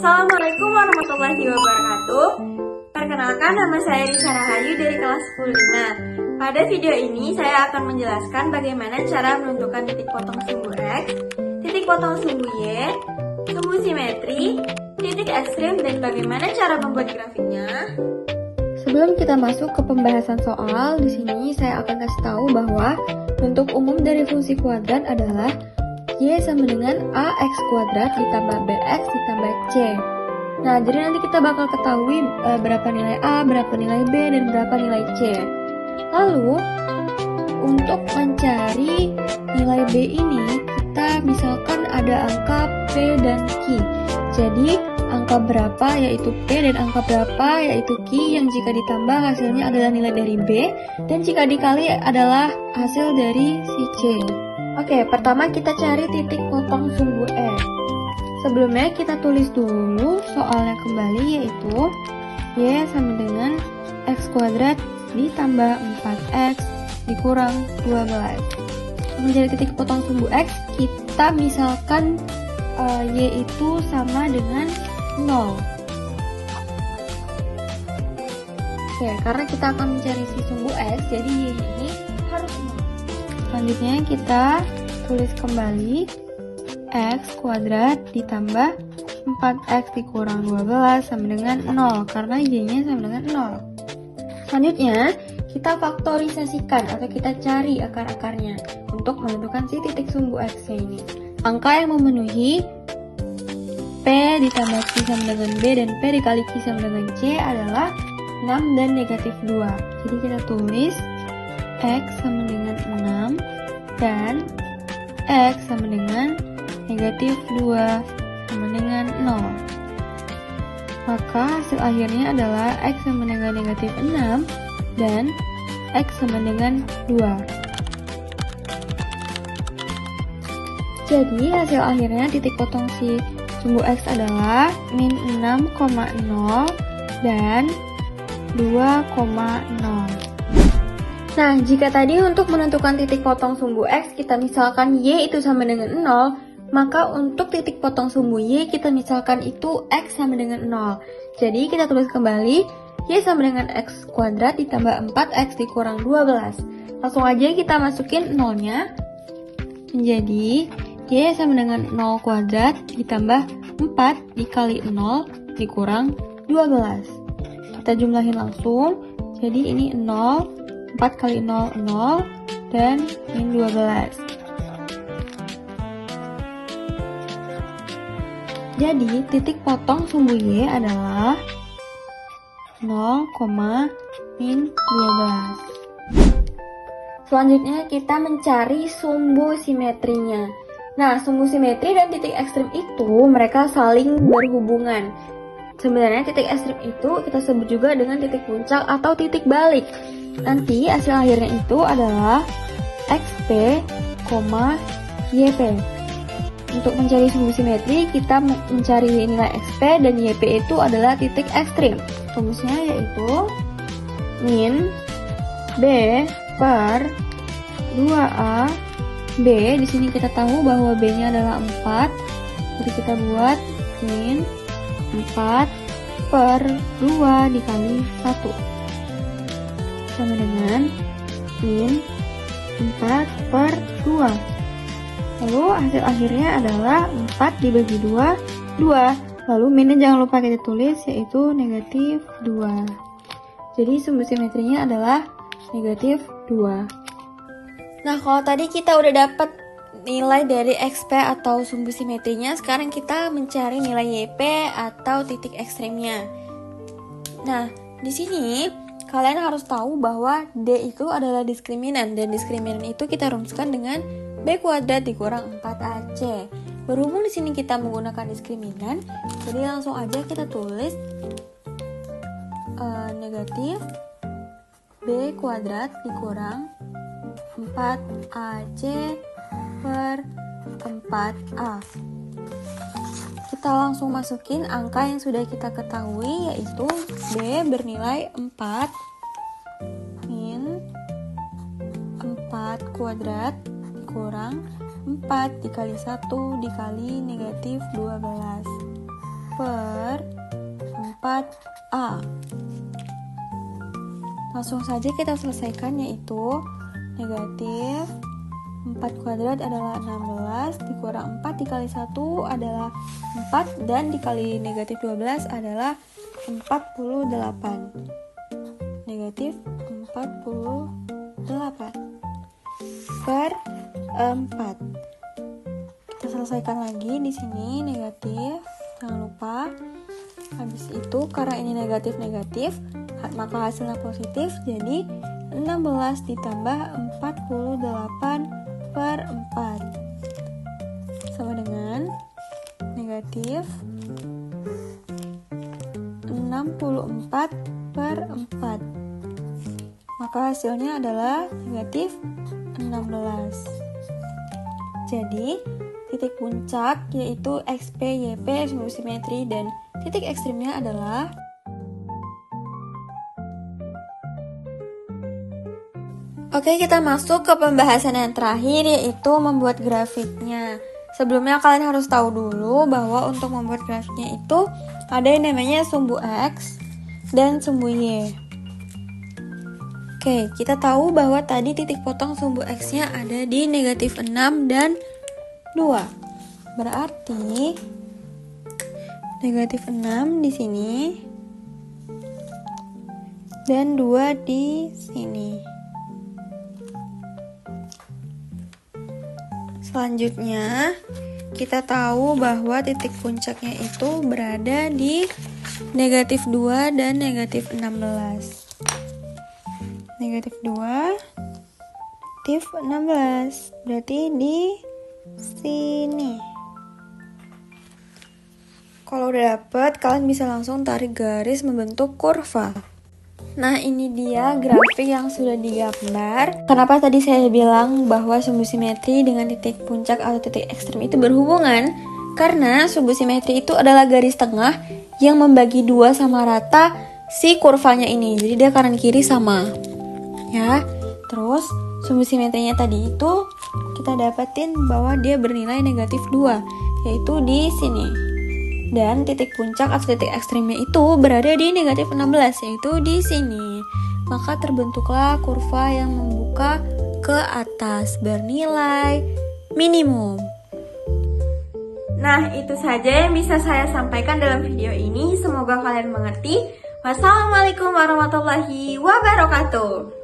Assalamualaikum warahmatullahi wabarakatuh. Perkenalkan, nama saya Risa Rahayu dari kelas 10 Pada video ini saya akan menjelaskan bagaimana cara menentukan titik potong sumbu X, titik potong sumbu Y, sumbu simetri, titik ekstrim, dan bagaimana cara membuat grafiknya. Sebelum kita masuk ke pembahasan soal, di sini saya akan kasih tahu bahwa bentuk umum dari fungsi kuadrat adalah Y sama dengan AX kuadrat ditambah BX ditambah C. Nah, jadi nanti kita bakal ketahui berapa nilai A, berapa nilai B, dan berapa nilai C. Lalu, untuk mencari nilai B ini, kita misalkan ada angka P dan Q. Jadi, angka berapa yaitu P dan angka berapa yaitu Q yang jika ditambah hasilnya adalah nilai dari B, dan jika dikali adalah hasil dari si C. Oke, pertama kita cari titik potong sumbu X. Sebelumnya kita tulis dulu soalnya kembali, yaitu Y sama dengan X kuadrat ditambah 4X dikurang 12. Mencari titik potong sumbu X, kita misalkan Y itu sama dengan 0. Oke, karena kita akan mencari si sumbu X, jadi Y ini harus 0. Selanjutnya kita tulis kembali X kuadrat ditambah 4X dikurang 12 sama dengan 0, karena Y-nya sama dengan 0. Selanjutnya, kita faktorisasikan atau kita cari akar-akarnya untuk menentukan si titik sumbu X-nya ini. Angka yang memenuhi P ditambah Q sama dengan B dan P dikali Q sama dengan C adalah 6 dan negatif 2. Jadi kita tulis X sama dengan 6 dan X sama dengan negatif 2 sama dengan 0. Maka hasil akhirnya adalah X sama dengan negatif 6 dan X sama dengan 2. Jadi hasil akhirnya titik potong si sumbu X adalah min 6,0 dan 2,0. Nah, jika tadi untuk menentukan titik potong sumbu X kita misalkan Y itu sama dengan 0, maka untuk titik potong sumbu Y kita misalkan itu X sama dengan 0. Jadi kita tulis kembali Y sama dengan X kuadrat ditambah 4X dikurang 12. Langsung aja kita masukin 0-nya. Menjadi Y sama dengan 0 kuadrat ditambah 4 dikali 0 dikurang 12. Kita jumlahin langsung. Jadi ini 0, 4 kali 0, 0, dan min 12. Jadi, titik potong sumbu Y adalah 0, min 12. Selanjutnya, kita mencari sumbu simetrinya. Nah, sumbu simetri dan titik ekstrim itu mereka saling berhubungan. Sebenarnya titik ekstrim itu kita sebut juga dengan titik puncak atau titik balik. Nanti hasil akhirnya itu adalah XP, YP. Untuk mencari sumbu simetri, kita mencari nilai XP dan YP itu adalah titik ekstrim. Rumusnya yaitu min B per 2A B. Di sini kita tahu bahwa B-nya adalah 4. Jadi kita buat min 4 per 2 dikali 1 sama dengan min 4 per 2. Lalu hasil akhirnya adalah 4 dibagi 2, 2. Lalu minnya jangan lupa kita tulis, yaitu negatif 2. Jadi sumbu simetrinya adalah negatif 2. Nah, kalau tadi kita udah dapat nilai dari XP atau sumbu simetrinya, sekarang kita mencari nilai YP atau titik ekstrimnya. Nah, di sini kalian harus tahu bahwa D itu adalah diskriminan, dan diskriminan itu kita rumuskan dengan B kuadrat dikurang 4AC. Berhubung di sini kita menggunakan diskriminan, jadi langsung aja kita tulis negatif B kuadrat dikurang 4AC per 4A. Kita langsung masukin angka yang sudah kita ketahui, yaitu B bernilai 4 min 4 kuadrat dikurang 4 dikali 1 dikali negatif 12. per 4A. Langsung saja kita selesaikan, yaitu negatif 4 kuadrat adalah 16, dikurang 4 dikali 1 adalah 4, dan dikali negatif 12 adalah 48. Negatif 48 per 4. Kita selesaikan lagi di sini negatif, jangan lupa. Habis itu karena ini negatif-negatif, maka hasilnya positif, jadi 16 ditambah 48 per 4 sama dengan negatif 64 per 4. Maka hasilnya adalah negatif 16. Jadi titik puncak yaitu XP, YP, sumbu simetri, dan titik ekstrimnya adalah Oke, kita masuk ke pembahasan yang terakhir, yaitu membuat grafiknya. Sebelumnya kalian harus tahu dulu bahwa untuk membuat grafiknya itu ada yang namanya sumbu X dan sumbu Y. Oke, kita tahu bahwa tadi titik potong sumbu X-nya ada di negatif 6 dan 2. Berarti negatif 6 di sini dan 2 di sini. Selanjutnya, kita tahu bahwa titik puncaknya itu berada di negatif 2 dan negatif 16. Negatif 2, negatif 16. Berarti di sini. Kalau udah dapet, kalian bisa langsung tarik garis membentuk kurva. Nah, ini dia grafik yang sudah digambar. Kenapa tadi saya bilang bahwa sumbu simetri dengan titik puncak atau titik ekstrem itu berhubungan? Karena sumbu simetri itu adalah garis tengah yang membagi dua sama rata si kurvanya ini. Jadi dia kanan kiri sama. Ya. Terus sumbu simetrinya tadi itu kita dapetin bahwa dia bernilai negatif 2, yaitu di sini. Dan titik puncak atau titik ekstrimnya itu berada di negatif 16, yaitu di sini. Maka terbentuklah kurva yang membuka ke atas bernilai minimum. Nah, itu saja yang bisa saya sampaikan dalam video ini. Semoga kalian mengerti. Wassalamualaikum warahmatullahi wabarakatuh.